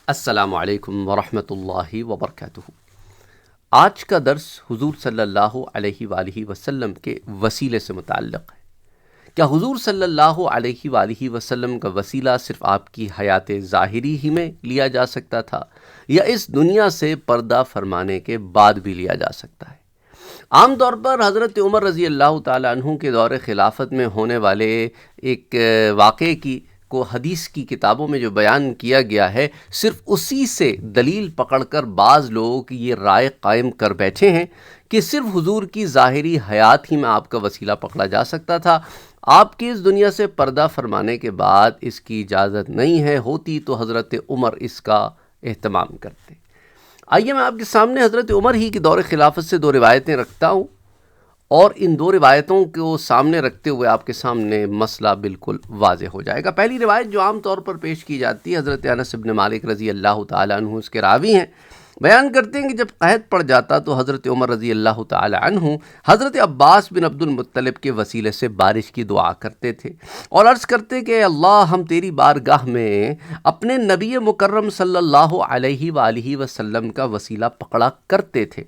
السلام علیکم ورحمۃ اللہ وبرکاتہ۔ آج کا درس حضور صلی اللہ علیہ وآلہ وسلم کے وسیلے سے متعلق ہے۔ کیا حضور صلی اللہ علیہ وآلہ وسلم کا وسیلہ صرف آپ کی حیات ظاہری ہی میں لیا جا سکتا تھا یا اس دنیا سے پردہ فرمانے کے بعد بھی لیا جا سکتا ہے؟ عام طور پر حضرت عمر رضی اللہ تعالیٰ عنہ کے دور خلافت میں ہونے والے ایک واقعے کو حدیث کی کتابوں میں جو بیان کیا گیا ہے، صرف اسی سے دلیل پکڑ کر بعض لوگ یہ رائے قائم کر بیٹھے ہیں کہ صرف حضور کی ظاہری حیات ہی میں آپ کا وسیلہ پکڑا جا سکتا تھا، آپ کی اس دنیا سے پردہ فرمانے کے بعد اس کی اجازت نہیں ہے، ہوتی تو حضرت عمر اس کا اہتمام کرتے۔ آئیے میں آپ کے سامنے حضرت عمر ہی کے دور خلافت سے دو روایتیں رکھتا ہوں، اور ان دو روایتوں کو سامنے رکھتے ہوئے آپ کے سامنے مسئلہ بالکل واضح ہو جائے گا۔ پہلی روایت جو عام طور پر پیش کی جاتی ہے، حضرت انس بن مالک رضی اللہ تعالیٰ عنہ اس کے راوی ہیں، بیان کرتے ہیں کہ جب قحط پڑ جاتا تو حضرت عمر رضی اللہ تعالیٰ عنہ حضرت عباس بن عبد المطلب کے وسیلے سے بارش کی دعا کرتے تھے اور عرض کرتے کہ اللہ، ہم تیری بارگاہ میں اپنے نبی مکرم صلی اللہ علیہ وآلہ وسلم کا وسیلہ پکڑا کرتے تھے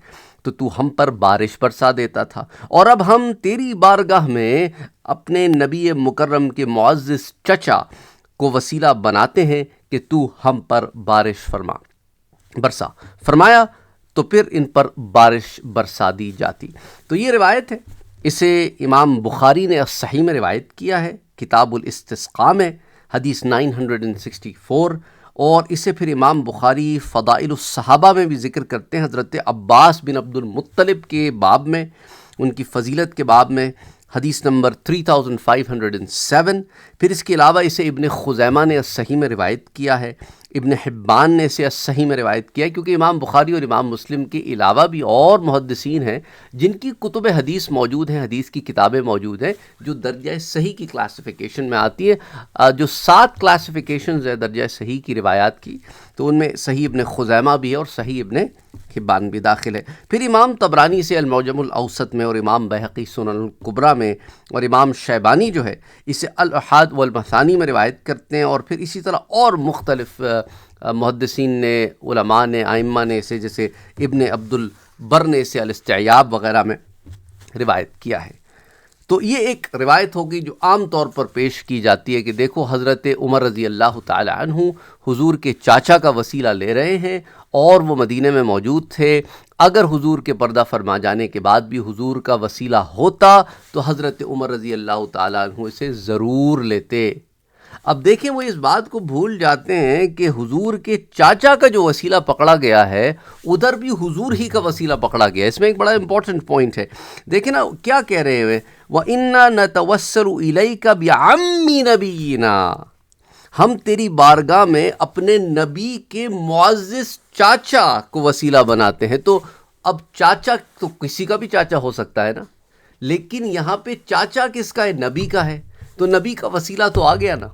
تو ہم پر بارش برسا دیتا تھا، اور اب ہم تیری بارگاہ میں اپنے نبی مکرم کے معزز چچا کو وسیلہ بناتے ہیں کہ تو ہم پر بارش برسا فرمایا، تو پھر ان پر بارش برسا دی جاتی۔ تو یہ روایت ہے، اسے امام بخاری نے صحیح میں روایت کیا ہے، کتاب الاستسقاء میں حدیث 964، اور اسے پھر امام بخاری فضائل الصحابہ میں بھی ذکر کرتے ہیں، حضرت عباس بن عبد المطلب کے باب میں، ان کی فضیلت کے باب میں حدیث نمبر 3507۔ پھر اس کے علاوہ اسے ابن خزیمہ نے صحیح میں روایت کیا ہے، ابن حبان نے اسے صحیح میں روایت کیا ہے، کیونکہ امام بخاری اور امام مسلم کے علاوہ بھی اور محدثین ہیں جن کی کتب حدیث موجود ہیں، حدیث کی کتابیں موجود ہیں جو درجہ صحیح کی کلاسیفیکیشن میں آتی ہے۔ جو 7 کلاسیفیکیشنز ہیں درجہ صحیح کی روایات کی، تو ان میں صحیح ابن خزیمہ بھی ہے اور صحیح ابن حبان بھی داخل ہے۔ پھر امام طبرانی سے المعجم الاوسط میں، اور امام بہقی سنن الکبریٰ میں، اور امام شیبانی جو ہے اسے الاحاد والمثانی میں روایت کرتے ہیں، اور پھر اسی طرح اور مختلف محدثین نے، علماء نے، ائمہ نے اسے، جیسے ابن عبد البر نے اسے الاستعیاب وغیرہ میں روایت کیا ہے۔ تو یہ ایک روایت ہوگی جو عام طور پر پیش کی جاتی ہے کہ دیکھو حضرت عمر رضی اللہ تعالی عنہ حضور کے چاچا کا وسیلہ لے رہے ہیں، اور وہ مدینے میں موجود تھے، اگر حضور کے پردہ فرما جانے کے بعد بھی حضور کا وسیلہ ہوتا تو حضرت عمر رضی اللہ تعالیٰ عنہ اسے ضرور لیتے۔ اب دیکھیں وہ اس بات کو بھول جاتے ہیں کہ حضور کے چاچا کا جو وسیلہ پکڑا گیا ہے ادھر بھی حضور ہی کا وسیلہ پکڑا گیا ہے۔ اس میں ایک بڑا امپورٹنٹ پوائنٹ ہے، دیکھیں نا کیا کہہ رہے ہیں، وَإِنَّا نَتَوَسَّلُ إِلَيْكَ بِعَمِّ نَبِيِّنَا، ہم تیری بارگاہ میں اپنے نبی کے معزز چاچا کو وسیلہ بناتے ہیں۔ تو اب چاچا تو کسی کا بھی چاچا ہو سکتا ہے نا، لیکن یہاں پہ چاچا کس کا ہے؟ نبی کا ہے، تو نبی کا وسیلہ تو آ گیا نا۔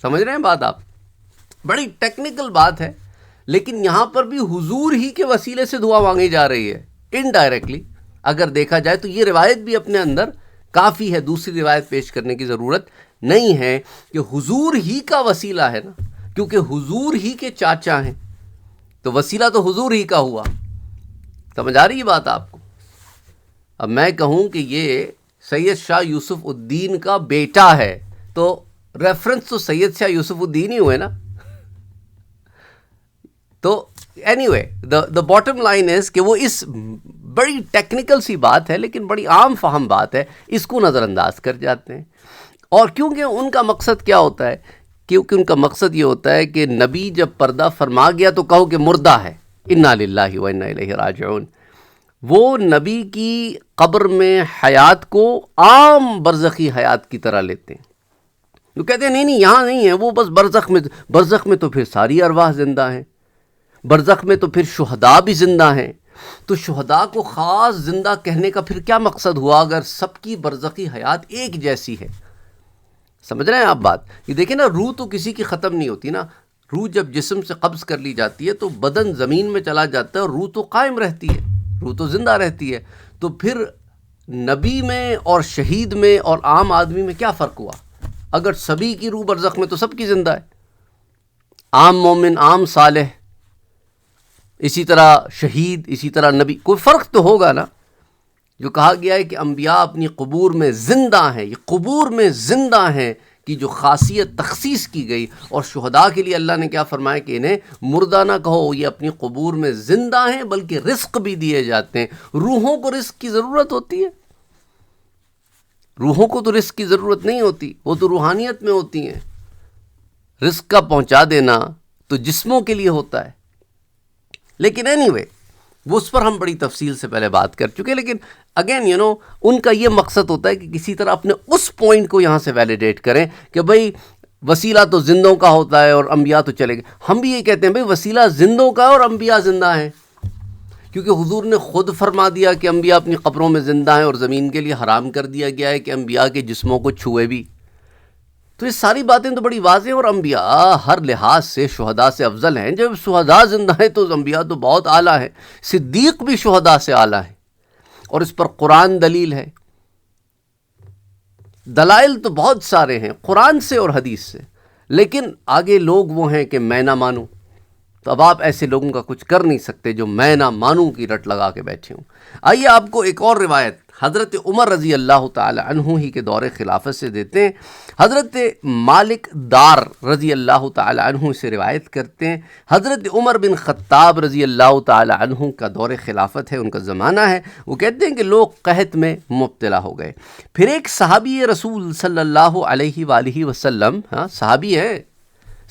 سمجھ رہے ہیں بات آپ؟ بڑی ٹیکنیکل بات ہے، لیکن یہاں پر بھی حضور ہی کے وسیلے سے دعا مانگی جا رہی ہے انڈائریکٹلی۔ اگر دیکھا جائے تو یہ روایت بھی اپنے اندر کافی ہے، دوسری روایت پیش کرنے کی ضرورت نہیں ہے کہ حضور ہی کا وسیلہ ہے نا، کیونکہ حضور ہی کے چاچا ہیں تو وسیلہ تو حضور ہی کا ہوا۔ سمجھ آ رہی ہے بات آپ کو؟ اب میں کہوں کہ یہ سید شاہ یوسف الدین کا بیٹا ہے تو ریفرنس تو سید شاہ یوسف الدین ہی ہوئے نا۔ تو any way the bottom line is کہ وہ اس بڑی ٹیکنیکل سی بات ہے لیکن بڑی عام فہم بات ہے، اس کو نظر انداز کر جاتے ہیں۔ اور کیونکہ ان کا مقصد کیا ہوتا ہے؟ کیونکہ ان کا مقصد یہ ہوتا ہے کہ نبی جب پردہ فرما گیا تو کہو کہ مردہ ہے، انا للہ و انا الیہ راجعون۔ وہ نبی کی قبر میں حیات کو عام برزخی حیات کی طرح لیتے ہیں، وہ کہتے ہیں نہیں یہاں نہیں ہے، وہ بس برزخ میں تو پھر ساری ارواح زندہ ہیں، برزخ میں تو پھر شہداء بھی زندہ ہیں۔ تو شہداء کو خاص زندہ کہنے کا پھر کیا مقصد ہوا اگر سب کی برزخی حیات ایک جیسی ہے؟ سمجھ رہے ہیں آپ بات؟ یہ دیکھیں نا، روح تو کسی کی ختم نہیں ہوتی نا، روح جب جسم سے قبض کر لی جاتی ہے تو بدن زمین میں چلا جاتا ہے اور روح تو قائم رہتی ہے، روح تو زندہ رہتی ہے۔ تو پھر نبی میں اور شہید میں اور عام آدمی میں کیا فرق ہوا؟ اگر سبھی کی روح برزخ میں تو سب کی زندہ ہے۔ عام مومن، عام صالح، اسی طرح شہید، اسی طرح نبی، کوئی فرق تو ہوگا نا. جو کہا گیا ہے کہ انبیاء اپنی قبور میں زندہ ہیں، یہ قبور میں زندہ ہیں کی جو خاصیت تخصیص کی گئی. اور شہداء کے لیے اللہ نے کیا فرمایا کہ انہیں مردہ نہ کہو، یہ اپنی قبور میں زندہ ہیں بلکہ رزق بھی دیے جاتے ہیں. روحوں کو رزق کی ضرورت ہوتی ہے؟ روحوں کو تو رزق کی ضرورت نہیں ہوتی، وہ تو روحانیت میں ہوتی ہیں. رزق کا پہنچا دینا تو جسموں کے لیے ہوتا ہے. لیکن anyway وہ اس پر ہم بڑی تفصیل سے پہلے بات کر چکے. لیکن اگین ان کا یہ مقصد ہوتا ہے کہ کسی طرح اپنے اس پوائنٹ کو یہاں سے ویلیڈیٹ کریں کہ بھئی وسیلہ تو زندوں کا ہوتا ہے اور انبیاء تو چلے گئے. ہم بھی یہ کہتے ہیں بھئی وسیلہ زندوں کا ہے اور انبیاء زندہ ہیں، کیونکہ حضور نے خود فرما دیا کہ انبیاء اپنی قبروں میں زندہ ہیں، اور زمین کے لیے حرام کر دیا گیا ہے کہ انبیاء کے جسموں کو چھوئے بھی. تو یہ ساری باتیں تو بڑی واضح ہیں. اور انبیاء ہر لحاظ سے شہداء سے افضل ہیں. جب شہداء زندہ ہیں تو انبیاء تو بہت اعلیٰ ہیں. صدیق بھی شہداء سے اعلیٰ ہیں، اور اس پر قرآن دلیل ہے. دلائل تو بہت سارے ہیں قرآن سے اور حدیث سے. لیکن آگے لوگ وہ ہیں کہ میں نہ مانوں. تو اب آپ ایسے لوگوں کا کچھ کر نہیں سکتے جو میں نہ مانوں کی رٹ لگا کے بیٹھے ہوں. آئیے آپ کو ایک اور روایت حضرت عمر رضی اللہ تعالی عنہ ہی کے دور خلافت سے دیتے ہیں. حضرت مالک دار رضی اللہ تعالی عنہ سے روایت کرتے ہیں. حضرت عمر بن خطاب رضی اللہ تعالی عنہ کا دور خلافت ہے، ان کا زمانہ ہے. وہ کہتے ہیں کہ لوگ قحط میں مبتلا ہو گئے. پھر ایک صحابی رسول صلی اللہ علیہ وآلہ وسلم، صحابی ہے،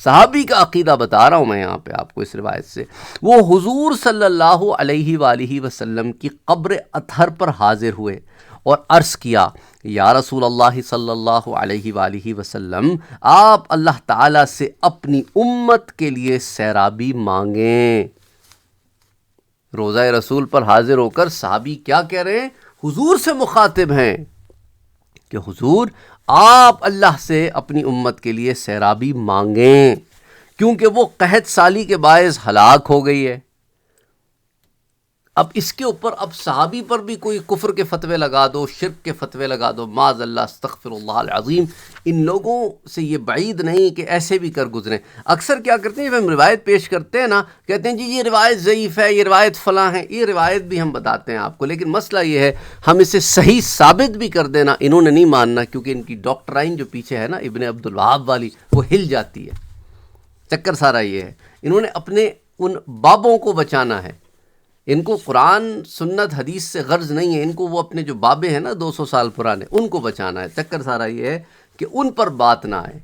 صحابی کا عقیدہ بتا رہا ہوں میں یہاں پہ آپ کو اس روایت سے، وہ حضور صلی اللہ علیہ وآلہ وسلم کی قبر اطہر پر حاضر ہوئے اور عرض کیا، یا رسول اللہ صلی اللہ علیہ وآلہ وسلم، آپ اللہ تعالیٰ سے اپنی امت کے لیے سیرابی مانگیں. روضہ رسول پر حاضر ہو کر صحابی کیا کہہ رہے ہیں؟ حضور سے مخاطب ہیں کہ حضور آپ اللہ سے اپنی امت کے لیے سیرابی مانگیں، کیونکہ وہ قحط سالی کے باعث ہلاک ہو گئی ہے. اب اس کے اوپر اب صحابی پر بھی کوئی کفر کے فتوے لگا دو، شرک کے فتوے لگا دو، معاذ اللہ، استغفر اللہ العظیم. ان لوگوں سے یہ بعید نہیں کہ ایسے بھی کر گزریں. اکثر کیا کرتے ہیں، جب ہم روایت پیش کرتے ہیں نا، کہتے ہیں جی یہ روایت ضعیف ہے، یہ روایت فلاں ہے. یہ روایت بھی ہم بتاتے ہیں آپ کو، لیکن مسئلہ یہ ہے ہم اسے صحیح ثابت بھی کر دینا انہوں نے نہیں ماننا، کیونکہ ان کی ڈاکٹرائن جو پیچھے ہے نا ابن عبد الوہاب والی، وہ ہل جاتی ہے. چکر سارا یہ ہے، انہوں نے اپنے ان بابوں کو بچانا ہے. ان کو قرآن سنت حدیث سے غرض نہیں ہے، ان کو وہ اپنے جو بابے ہیں نا 200 سال پرانے، ان کو بچانا ہے. چکر سارا یہ ہے کہ ان پر بات نہ آئے.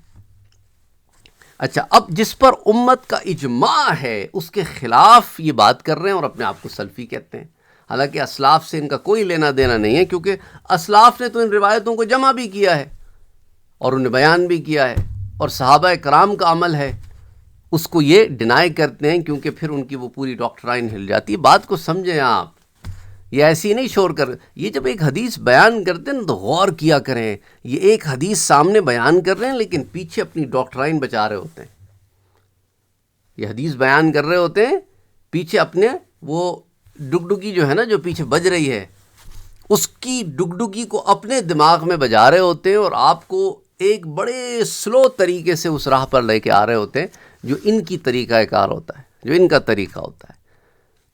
اچھا، اب جس پر امت کا اجماع ہے اس کے خلاف یہ بات کر رہے ہیں اور اپنے آپ کو سلفی کہتے ہیں. حالانکہ اسلاف سے ان کا کوئی لینا دینا نہیں ہے، کیونکہ اسلاف نے تو ان روایتوں کو جمع بھی کیا ہے اور انہیں بیان بھی کیا ہے، اور صحابہ کرام کا عمل ہے. اس کو یہ ڈینائی کرتے ہیں کیونکہ پھر ان کی وہ پوری ڈاکٹرائن ہل جاتی ہے. بات کو سمجھیں آپ، یہ ایسی نہیں شور کر. یہ جب ایک حدیث بیان کرتے ہیں تو غور کیا کریں. یہ ایک حدیث سامنے بیان کر رہے ہیں لیکن پیچھے اپنی ڈاکٹرائن بچا رہے ہوتے ہیں. یہ حدیث بیان کر رہے ہوتے ہیں، پیچھے اپنے وہ ڈگڈگی جو ہے نا جو پیچھے بج رہی ہے، اس کی ڈگڈگی کو اپنے دماغ میں بجا رہے ہوتے ہیں، اور آپ کو ایک بڑے سلو طریقے سے اس راہ پر لے کے آ رہے ہوتے ہیں جو ان کی طریقہ کار ہوتا ہے، جو ان کا طریقہ ہوتا ہے.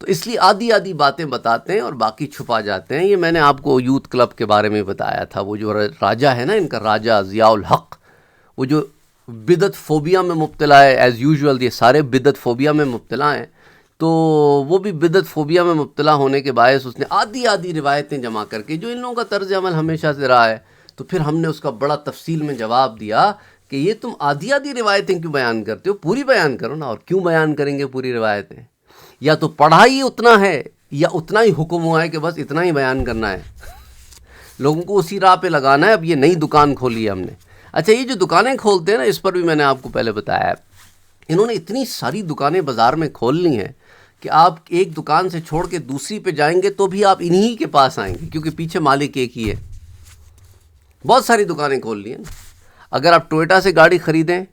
تو اس لیے آدھی آدھی باتیں بتاتے ہیں اور باقی چھپا جاتے ہیں. یہ میں نے آپ کو یوتھ کلب کے بارے میں بتایا تھا. وہ جو راجہ ہے نا ان کا، راجہ ضیاء الحق، وہ جو بدعت فوبیا میں مبتلا ہے. ایز یوزول یہ سارے بدعت فوبیا میں مبتلا ہیں. تو وہ بھی بدعت فوبیا میں مبتلا ہونے کے باعث اس نے آدھی آدھی روایتیں جمع کر کے، جو ان لوگوں کا طرز عمل ہمیشہ سے رہا ہے. تو پھر ہم نے اس کا بڑا تفصیل میں جواب دیا کہ یہ تم آدھی آدھی روایتیں کیوں بیان کرتے ہو؟ پوری بیان کرو نا. اور کیوں بیان کریں گے پوری روایتیں؟ یا تو پڑھا ہی اتنا ہے یا اتنا ہی حکم ہوا ہے کہ بس اتنا ہی بیان کرنا ہے، لوگوں کو اسی راہ پہ لگانا ہے. اب یہ نئی دکان کھولی ہے ہم نے. اچھا، یہ جو دکانیں کھولتے ہیں نا، اس پر بھی میں نے آپ کو پہلے بتایا ہے، انہوں نے اتنی ساری دکانیں بازار میں کھول لی ہیں کہ آپ ایک دکان سے چھوڑ کے دوسری پہ جائیں گے تو بھی آپ انہی کے پاس آئیں گے، کیونکہ پیچھے مالک ایک ہی ہے. بہت ساری دکانیں کھول لی ہیں. اگر آپ ٹوئیٹا سے گاڑی خریدیں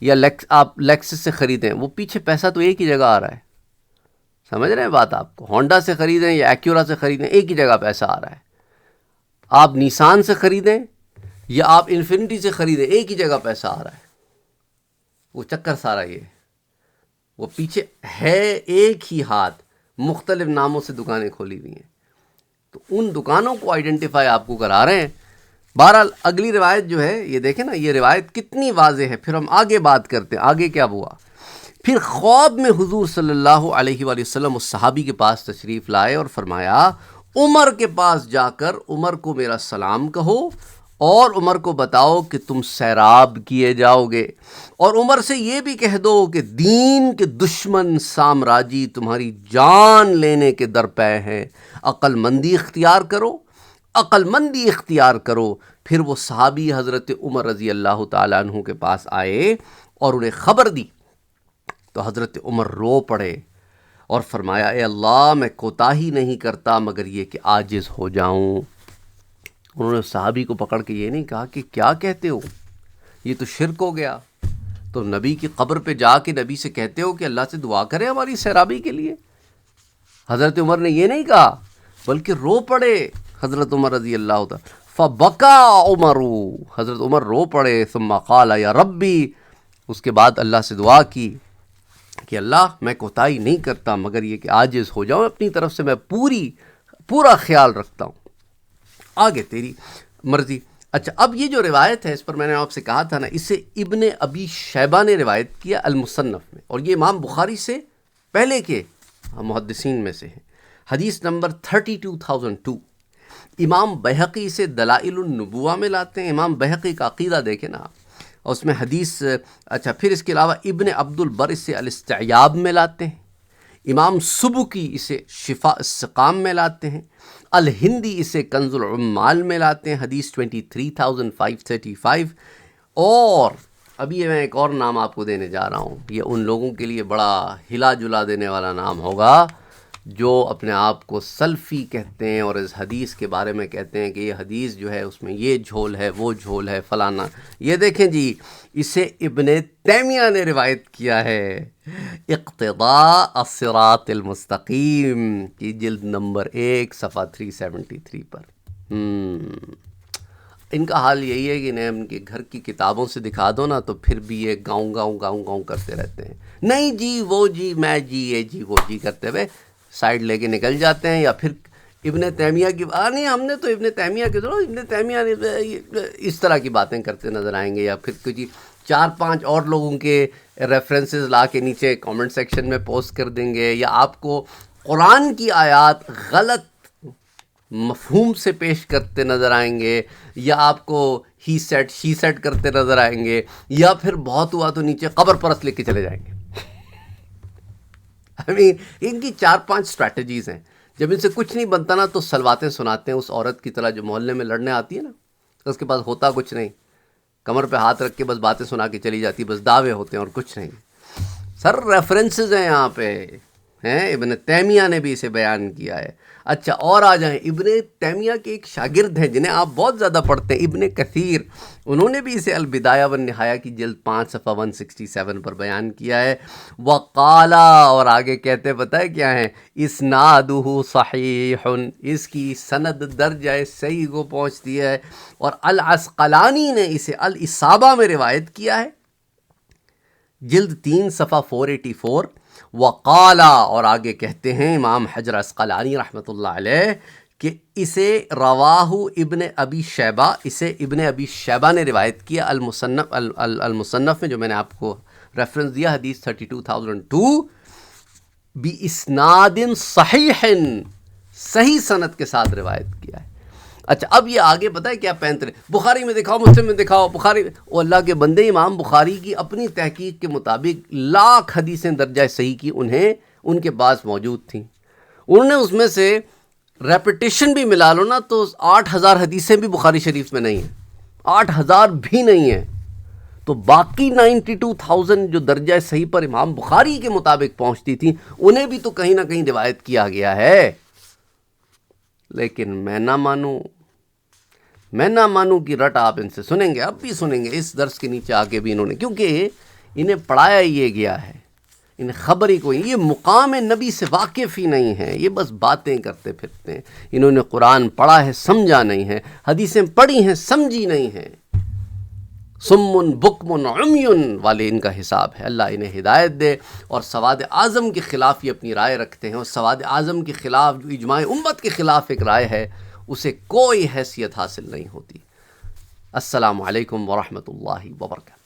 یا آپ لیکسس سے خریدیں، وہ پیچھے پیسہ تو ایک ہی جگہ آ رہا ہے. سمجھ رہے ہیں بات آپ کو؟ ہونڈا سے خریدیں یا ایکیورا سے خریدیں، ایک ہی جگہ پیسہ آ رہا ہے. آپ نیسان سے خریدیں یا آپ انفینٹی سے خریدیں، ایک ہی جگہ پیسہ آ رہا ہے. وہ چکر سارا یہ ہے. وہ پیچھے ہے ایک ہی ہاتھ، مختلف ناموں سے دکانیں کھولی ہوئی ہیں، تو ان دکانوں کو آئیڈینٹیفائی آپ کو کرا رہے ہیں۔ بہرحال اگلی روایت جو ہے یہ دیکھیں نا، یہ روایت کتنی واضح ہے۔ پھر ہم آگے بات کرتے ہیں، آگے کیا ہوا۔ پھر خواب میں حضور صلی اللہ علیہ وآلہ وسلم اس صحابی کے پاس تشریف لائے اور فرمایا عمر کے پاس جا کر عمر کو میرا سلام کہو اور عمر کو بتاؤ کہ تم سیراب کیے جاؤ گے، اور عمر سے یہ بھی کہہ دو کہ دین کے دشمن سامراجی تمہاری جان لینے کے درپے ہیں، عقل مندی اختیار کرو، عقل مندی اختیار کرو۔ پھر وہ صحابی حضرت عمر رضی اللہ تعالیٰ عنہ کے پاس آئے اور انہیں خبر دی، تو حضرت عمر رو پڑے اور فرمایا اے اللہ میں کوتاہی نہیں کرتا مگر یہ کہ عاجز ہو جاؤں۔ انہوں نے صحابی کو پکڑ کے یہ نہیں کہا کہ کیا کہتے ہو، یہ تو شرک ہو گیا، تو نبی کی قبر پہ جا کے نبی سے کہتے ہو کہ اللہ سے دعا کرے ہماری سیرابی کے لیے۔ حضرت عمر نے یہ نہیں کہا بلکہ رو پڑے حضرت عمر رضی اللہ تعالیٰ۔ فبکا عمر، حضرت عمر رو پڑے، ثم قال یا ربی، اس کے بعد اللہ سے دعا کی کہ اللہ میں کوتاہی نہیں کرتا مگر یہ کہ عاجز ہو جاؤں، اپنی طرف سے میں پورا خیال رکھتا ہوں، آگے تیری مرضی۔ اچھا، اب یہ جو روایت ہے اس پر میں نے آپ سے کہا تھا نا، اسے ابن ابی شیبہ نے روایت کیا المصنف میں، اور یہ امام بخاری سے پہلے کے محدثین میں سے ہے، حدیث نمبر 32,002۔ امام بہقی اسے دلائل النبوہ میں لاتے ہیں، امام بہقی کا عقیدہ دیکھیں نا آپ، اور اس میں حدیث، اچھا پھر اس کے علاوہ ابن عبد البر اسے الاستعیاب میں لاتے ہیں، امام سبکی اسے شفاء السقام میں لاتے ہیں، الہندی اسے کنز العمال میں لاتے ہیں، حدیث 23,535۔ اور ابھی میں ایک اور نام آپ کو دینے جا رہا ہوں، یہ ان لوگوں کے لیے بڑا ہلا جلا دینے والا نام ہوگا جو اپنے آپ کو سلفی کہتے ہیں اور اس حدیث کے بارے میں کہتے ہیں کہ یہ حدیث جو ہے اس میں یہ جھول ہے، وہ جھول ہے، فلانا۔ یہ دیکھیں جی، اسے ابن تیمیہ نے روایت کیا ہے، اقتضاء الصراط المستقیم کی جلد نمبر 1 صفحہ 373 پر۔ ان کا حال یہی ہے کہ انہیں ان کے گھر کی کتابوں سے دکھا دو نا تو پھر بھی یہ گاؤں گاؤں گاؤں گاؤں کرتے رہتے ہیں، نہیں جی وہ جی میں جی یہ جی وہ جی کرتے ہوئے سائڈ لے کے نکل جاتے ہیں، یا پھر ابن تیمیہ کی نہیں ہم نے تو ابن تیمیہ کے تو ابن تیمیہ نے اس طرح کی باتیں کرتے نظر آئیں گے، یا پھر کچھ 4-5 اور لوگوں کے ریفرنسز لا کے نیچے کامنٹ سیکشن میں پوسٹ کر دیں گے، یا آپ کو قرآن کی آیات غلط مفہوم سے پیش کرتے نظر آئیں گے، یا آپ کو ہی سیٹ شی سیٹ کرتے نظر آئیں گے، یا پھر بہت ہوا تو نیچے قبر پرست لکھ کے چلے جائیں گے۔ ان کی 4-5 اسٹریٹجیز ہیں، جب ان سے کچھ نہیں بنتا نا تو سلواتیں سناتے ہیں اس عورت کی طرح جو محلے میں لڑنے آتی ہے نا، اس کے پاس ہوتا کچھ نہیں، کمر پہ ہاتھ رکھ کے بس باتیں سنا کے چلی جاتی، بس دعوے ہوتے ہیں اور کچھ نہیں۔ سر ریفرنسز ہیں یہاں پہ ہیں، ابن تیمیہ نے بھی اسے بیان کیا ہے۔ اچھا اور آ جائیں، ابن تیمیہ کے ایک شاگرد ہیں جنہیں آپ بہت زیادہ پڑھتے ہیں، ابن کثیر، انہوں نے بھی اسے البدایہ والنہایہ کی جلد 5 صفحہ 167 پر بیان کیا ہے۔ وقالا، اور آگے کہتے پتہ ہے کیا ہیں، اسنادہ صحیح، اس کی سند درجہ صحیح کو پہنچتی ہے، اور العسقلانی نے اسے الاصابہ میں روایت کیا ہے، جلد 3 صفحہ 484۔ وقالا، اور آگے کہتے ہیں امام حجر عسقلانی رحمۃ اللہ علیہ کہ اسے رواہ ابن ابی شیبہ، اسے ابن ابی شیبہ نے روایت کیا المصنف میں، جو میں نے آپ کو ریفرنس دیا حدیث 32,002، بِإِسْنَادٍ صحیح، صحیح سند کے ساتھ روایت کیا ہے۔ اچھا اب یہ آگے پتہ ہے کیا پینت رہے، بخاری میں دکھاؤ، مسلم میں دکھاؤ، بخاری میں، وہ اللہ کے بندے، امام بخاری کی اپنی تحقیق کے مطابق لاکھ حدیثیں درجہ صحیح کی انہیں ان کے پاس موجود تھیں، انہوں نے اس میں سے ریپیٹیشن بھی ملا لو نا تو 8,000 حدیثیں بھی بخاری شریف میں نہیں ہیں، 8,000 بھی نہیں ہیں، تو باقی 92,000 جو درجہ صحیح پر امام بخاری کے مطابق پہنچتی تھیں انہیں بھی تو کہیں نہ کہیں روایت کیا گیا ہے۔ لیکن میں نہ مانوں کی رٹ آپ ان سے سنیں گے، اب بھی سنیں گے اس درس کے نیچے آگے بھی انہوں نے، کیونکہ انہیں پڑھایا یہ گیا ہے، انہیں خبر ہی کوئی، یہ مقام نبی سے واقف ہی نہیں ہے، یہ بس باتیں کرتے پھرتے ہیں، انہوں نے قرآن پڑھا ہے سمجھا نہیں ہے، حدیثیں پڑھی ہیں سمجھی نہیں ہیں، سمن بکمن عمیون والے ان کا حساب ہے. اللہ انہیں ہدایت دے. اور سواد اعظم کے خلاف یہ اپنی رائے رکھتے ہیں، اور سواد اعظم کے خلاف جو اجماع امت کے خلاف ایک رائے ہے اسے کوئی حیثیت حاصل نہیں ہوتی. السلام علیکم ورحمۃ اللہ وبرکاتہ.